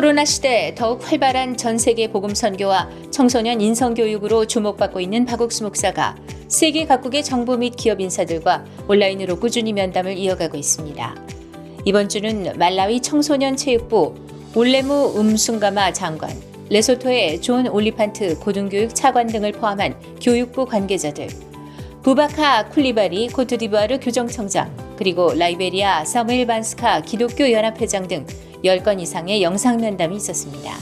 코로나 시대 더욱 활발한 전 세계 복음 선교와 청소년 인성 교육으로 주목받고 있는 박옥수 목사가 세계 각국의 정부 및 기업 인사들과 온라인으로 꾸준히 면담을 이어가고 있습니다. 이번 주는 말라위 청소년 체육부 올레무 음순가마 장관, 레소토의 존 올리판트 고등교육 차관 등을 포함한 교육부 관계자들, 부바카 쿨리바리 코트디부아르 교정청장, 그리고 라이베리아 사무엘 반스카 기독교 연합회장 등 10건 이상의 영상 면담이 있었습니다.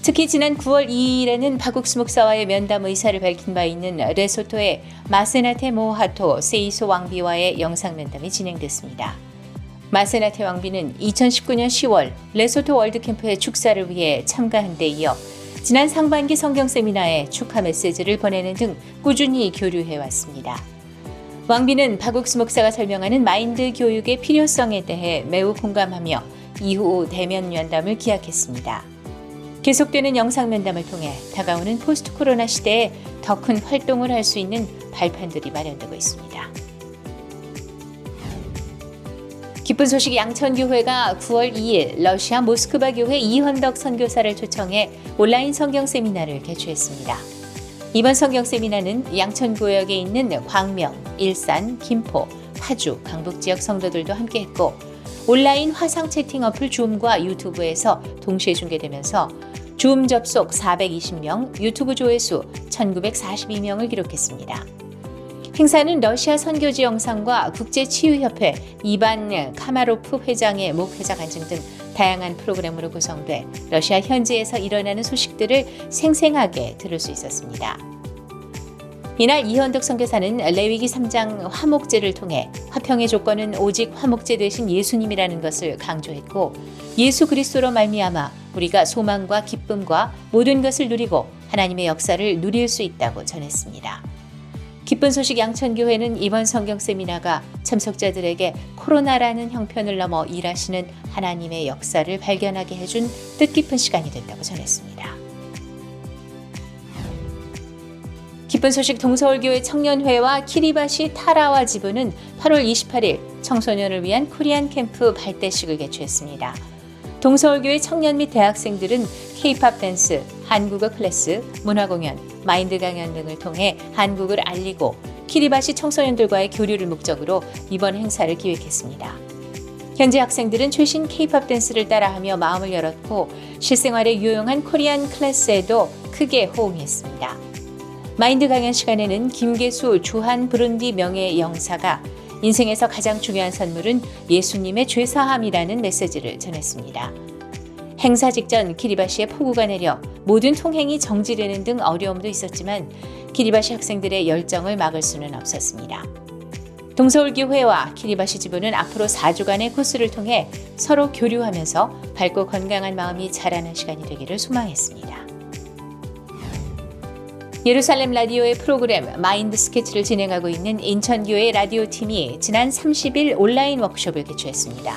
특히 지난 9월 2일에는 박옥수 목사와의 면담 의사를 밝힌 바 있는 레소토의 마세나테 모하토 세이소 왕비와의 영상 면담이 진행됐습니다. 마세나테 왕비는 2019년 10월 레소토 월드캠프의 축사를 위해 참가한 데 이어 지난 상반기 성경 세미나에 축하 메시지를 보내는 등 꾸준히 교류해왔습니다. 왕비는 박옥수 목사가 설명하는 마인드 교육의 필요성에 대해 매우 공감하며 이후 대면 면담을 기약했습니다. 계속되는 영상 면담을 통해 다가오는 포스트 코로나 시대에 더 큰 활동을 할 수 있는 발판들이 마련되고 있습니다. 기쁜 소식 양천교회가 9월 2일 러시아 모스크바 교회 이헌덕 선교사를 초청해 온라인 성경 세미나를 개최했습니다. 이번 성경 세미나는 양천구역에 있는 광명, 일산, 김포, 파주, 강북 지역 성도들도 함께했고 온라인 화상 채팅 어플 줌과 유튜브에서 동시에 중계되면서 줌 접속 420명, 유튜브 조회수 1942명을 기록했습니다. 행사는 러시아 선교지 영상과 국제치유협회 이반 카마로프 회장의 목회자 간증 등 다양한 프로그램으로 구성돼 러시아 현지에서 일어나는 소식들을 생생하게 들을 수 있었습니다. 이날 이헌덕 선교사는 레위기 3장 화목제를 통해 화평의 조건은 오직 화목제 대신 예수님이라는 것을 강조했고 예수 그리스도로 말미암아 우리가 소망과 기쁨과 모든 것을 누리고 하나님의 역사를 누릴 수 있다고 전했습니다. 기쁜 소식 양천교회는 이번 성경 세미나가 참석자들에게 코로나라는 형편을 넘어 일하시는 하나님의 역사를 발견하게 해준 뜻깊은 시간이 됐다고 전했습니다. 기쁜 소식 동서울교회 청년회와 키리바시 타라와 지부는 8월 28일 청소년을 위한 코리안 캠프 발대식을 개최했습니다. 동서울교회 청년 및 대학생들은 K-팝 댄스, 한국어 클래스, 문화공연, 마인드 강연 등을 통해 한국을 알리고 키리바시 청소년들과의 교류를 목적으로 이번 행사를 기획했습니다. 현재 학생들은 최신 K-팝 댄스를 따라하며 마음을 열었고 실생활에 유용한 코리안 클래스에도 크게 호응했습니다. 마인드 강연 시간에는 김계수 주한 브룬디 명예 영사가 인생에서 가장 중요한 선물은 예수님의 죄사함이라는 메시지를 전했습니다. 행사 직전 키리바시에 폭우가 내려 모든 통행이 정지되는 등 어려움도 있었지만 키리바시 학생들의 열정을 막을 수는 없었습니다. 동서울교회와 키리바시 지부는 앞으로 4주간의 코스를 통해 서로 교류하면서 밝고 건강한 마음이 자라는 시간이 되기를 소망했습니다. 예루살렘 라디오의 프로그램 마인드 스케치를 진행하고 있는 인천교회 라디오팀이 지난 30일 온라인 워크숍을 개최했습니다.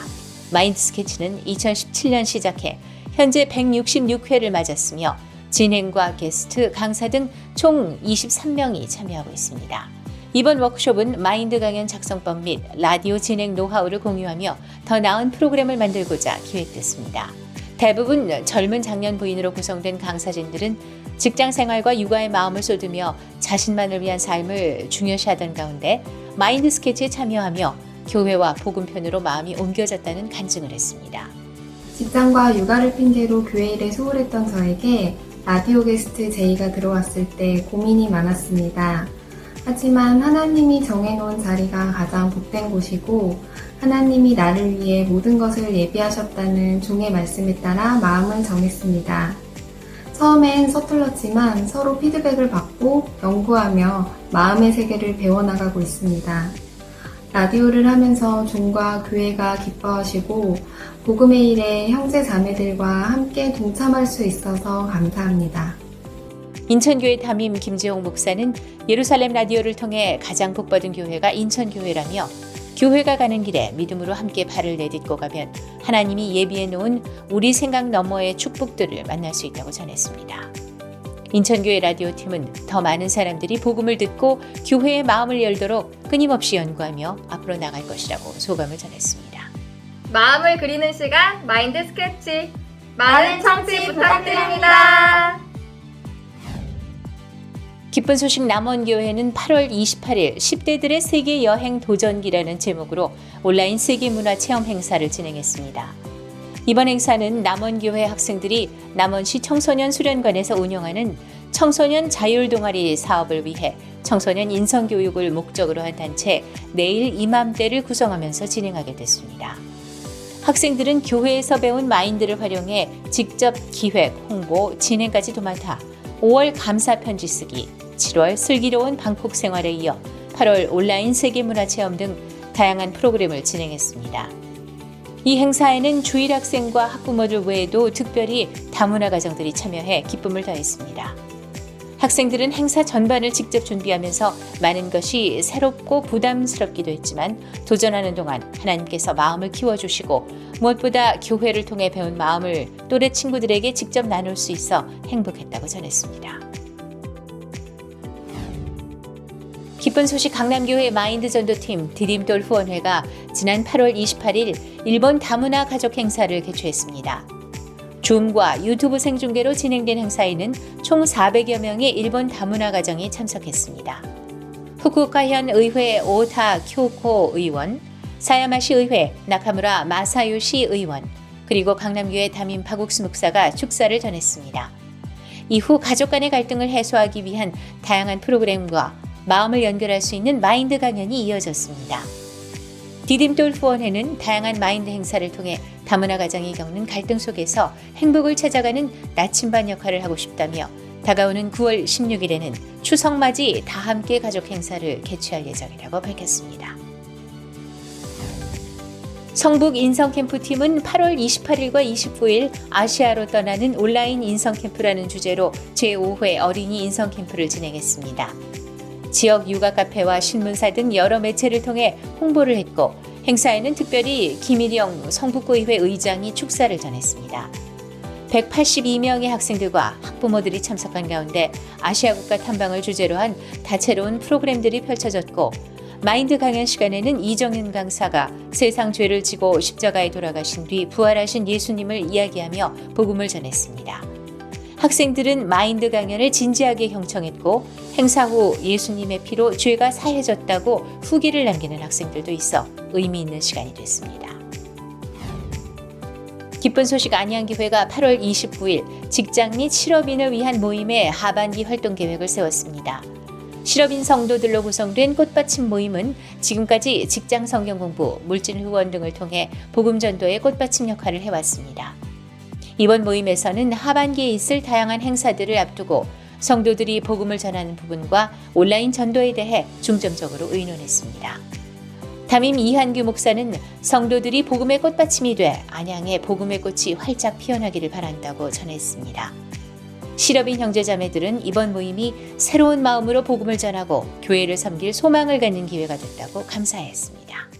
마인드 스케치는 2017년 시작해 현재 166회를 맞았으며 진행과 게스트, 강사 등 총 23명이 참여하고 있습니다. 이번 워크숍은 마인드 강연 작성법 및 라디오 진행 노하우를 공유하며 더 나은 프로그램을 만들고자 기획됐습니다. 대부분 젊은 장년 부인으로 구성된 강사진들은 직장 생활과 육아에 마음을 쏟으며 자신만을 위한 삶을 중요시하던 가운데 마인드 스케치에 참여하며 교회와 복음편으로 마음이 옮겨졌다는 간증을 했습니다. 직장과 육아를 핑계로 교회 일에 소홀했던 저에게 라디오 게스트 제의가 들어왔을 때 고민이 많았습니다. 하지만 하나님이 정해놓은 자리가 가장 복된 곳이고 하나님이 나를 위해 모든 것을 예비하셨다는 종의 말씀에 따라 마음을 정했습니다. 처음엔 서툴렀지만 서로 피드백을 받고 연구하며 마음의 세계를 배워나가고 있습니다. 라디오를 하면서 종과 교회가 기뻐하시고 복음의 일에 형제 자매들과 함께 동참할 수 있어서 감사합니다. 인천교회 담임 김재홍 목사는 예루살렘 라디오를 통해 가장 복받은 교회가 인천교회라며 교회가 가는 길에 믿음으로 함께 발을 내딛고 가면 하나님이 예비해 놓은 우리 생각 너머의 축복들을 만날 수 있다고 전했습니다. 인천교회 라디오팀은 더 많은 사람들이 복음을 듣고 교회의 마음을 열도록 끊임없이 연구하며 앞으로 나갈 것이라고 소감을 전했습니다. 마음을 그리는 시간 마인드 스케치. 많은 청취 부탁드립니다. 기쁜 소식 남원교회는 8월 28일 10대들의 세계 여행 도전기라는 제목으로 온라인 세계문화체험 행사를 진행했습니다. 이번 행사는 남원교회 학생들이 남원시 청소년 수련관에서 운영하는 청소년 자율동아리 사업을 위해 청소년 인성교육을 목적으로 한 단체 내일 이맘때를 구성하면서 진행하게 됐습니다. 학생들은 교회에서 배운 마인드를 활용해 직접 기획, 홍보, 진행까지 도맡아 5월 감사 편지 쓰기, 7월 슬기로운 방콕 생활에 이어 8월 온라인 세계문화체험 등 다양한 프로그램을 진행했습니다. 이 행사에는 주일 학생과 학부모들 외에도 특별히 다문화 가정들이 참여해 기쁨을 더했습니다. 학생들은 행사 전반을 직접 준비하면서 많은 것이 새롭고 부담스럽기도 했지만 도전하는 동안 하나님께서 마음을 키워주시고 무엇보다 교회를 통해 배운 마음을 또래 친구들에게 직접 나눌 수 있어 행복했다고 전했습니다. 기쁜 소식 강남교회 마인드 전도팀 디딤돌 후원회가 지난 8월 28일 일본 다문화 가족 행사를 개최했습니다. 줌과 유튜브 생중계로 진행된 행사에는 총 400여 명의 일본 다문화 가정이 참석했습니다. 후쿠오카현 의회 오타 쿄코 의원, 사야마시 의회 나카무라 마사요시 의원, 그리고 강남교회 담임 박옥수 목사가 축사를 전했습니다. 이후 가족 간의 갈등을 해소하기 위한 다양한 프로그램과 마음을 연결할 수 있는 마인드 강연이 이어졌습니다. 디딤돌 후원회는 다양한 마인드 행사를 통해 다문화 가정이 겪는 갈등 속에서 행복을 찾아가는 나침반 역할을 하고 싶다며 다가오는 9월 16일에는 추석맞이 다함께 가족 행사를 개최할 예정이라고 밝혔습니다. 성북 인성캠프팀은 8월 28일과 29일 아시아로 떠나는 온라인 인성캠프라는 주제로 제5회 어린이 인성캠프를 진행했습니다. 지역 육아 카페와 신문사 등 여러 매체를 통해 홍보를 했고 행사에는 특별히 김일영 성북구의회 의장이 축사를 전했습니다. 182명의 학생들과 학부모들이 참석한 가운데 아시아 국가 탐방을 주제로 한 다채로운 프로그램들이 펼쳐졌고 마인드 강연 시간에는 이정윤 강사가 세상 죄를 지고 십자가에 돌아가신 뒤 부활하신 예수님을 이야기하며 복음을 전했습니다. 학생들은 마인드 강연을 진지하게 경청했고 행사 후 예수님의 피로 죄가 사해졌다고 후기를 남기는 학생들도 있어 의미 있는 시간이 됐습니다. 기쁜 소식 안양교회가 8월 29일 직장 및 실업인을 위한 모임의 하반기 활동 계획을 세웠습니다. 실업인 성도들로 구성된 꽃받침 모임은 지금까지 직장 성경 공부, 물질 후원 등을 통해 복음 전도의 꽃받침 역할을 해왔습니다. 이번 모임에서는 하반기에 있을 다양한 행사들을 앞두고 성도들이 복음을 전하는 부분과 온라인 전도에 대해 중점적으로 의논했습니다. 담임 이한규 목사는 성도들이 복음의 꽃받침이 돼 안양에 복음의 꽃이 활짝 피어나기를 바란다고 전했습니다. 실업인 형제자매들은 이번 모임이 새로운 마음으로 복음을 전하고 교회를 섬길 소망을 갖는 기회가 됐다고 감사했습니다.